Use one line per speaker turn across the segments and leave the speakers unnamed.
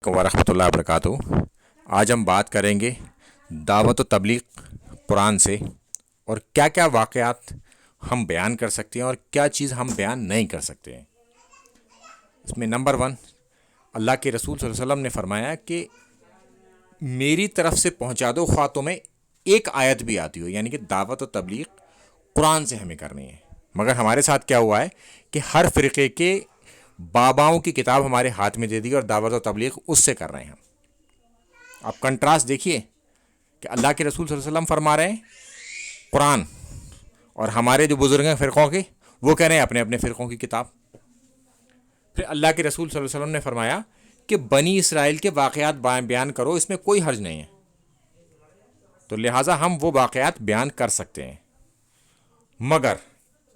वरहमतुल्लाहि वबरकातुहू। आज हम बात करेंगे दावत व तबलीग कुरान से और क्या क्या वाक़यात हम बयान कर सकते हैं और क्या चीज़ हम बयान नहीं कर सकते हैं। इसमें नंबर 1, अल्लाह के रसूल सल्लल्लाहु अलैहि वसल्लम ने फरमाया कि मेरी तरफ से पहुंचा दो ख्वाह तुम्हें एक आयत भी आती हो, यानी कि दावत व तबलीग कुरान से हमें करनी है। मगर हमारे साथ क्या हुआ है कि हर फ़िरक़े के बाबाओं की किताब हमारे हाथ में दे दी और दावत व तबलीग उससे कर रहे हैं हम। आप कंट्रास्ट देखिए कि अल्लाह के रसूल सल्लल्लाहु अलैहि वसल्लम फरमा रहे हैं कुरान, और हमारे जो बुज़ुर्ग हैं फ़िरक़ों के, वो कह रहे हैं अपने अपने फ़िरक़ों की किताब। फिर अल्लाह के रसूल सल्लल्लाहु अलैहि वसल्लम ने फरमाया कि बनी इसराइल के वाक़यात बयान करो, इसमें कोई हर्ज नहीं है। तो लिहाजा हम वो वाक़यात बयान कर सकते हैं, मगर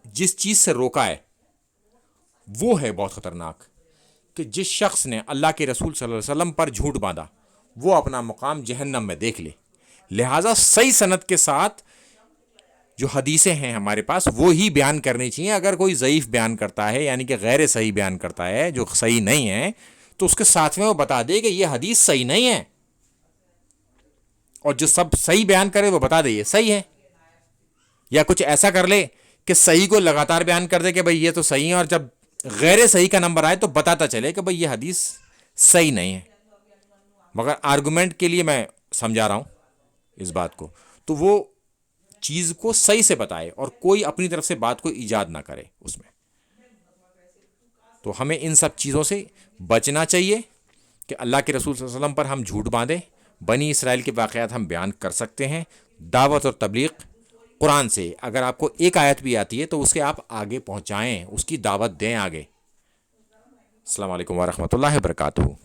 जिस चीज़ से रोका है वो है बहुत ख़तरनाक, कि जिस शख्स ने अल्लाह के रसूल सल्लल्लाहु अलैहि वसल्लम पर झूठ बांधा वो अपना मुकाम जहन्नम में देख ले। लिहाजा सही सनद के साथ जो हदीसें हैं हमारे पास वो ही बयान करनी चाहिए। अगर कोई ज़ईफ़ बयान करता है, यानी कि गैर सही बयान करता है, जो सही नहीं है, तो उसके साथ में वो बता दे कि ये हदीस सही नहीं है, और जो सब सही बयान करे वो बता दे ये सही है। या कुछ ऐसा कर ले कि सही को लगातार बयान कर दे कि भाई ये तो सही है, और जब गैर सही का नंबर आए तो बताता चले कि भाई ये हदीस सही नहीं है। मगर आर्गुमेंट के लिए मैं समझा रहा हूँ इस बात को, तो वो चीज़ को सही से बताए और कोई अपनी तरफ से बात को ईजाद ना करे उसमें। तो हमें इन सब चीज़ों से बचना चाहिए कि अल्लाह के रसूल सल्लल्लाहु अलैहि वसल्लम पर हम झूठ बांधें। बनी इसराइल के वाक़यात हम बयान कर सकते हैं दावत और तबलीग कुरान से। अगर आपको एक आयत भी आती है तो उसके आप आगे पहुँचाएँ, उसकी दावत दें आगे। अस्सलाम वालेकुम वरहमतुल्लाहि वबरकातुहू।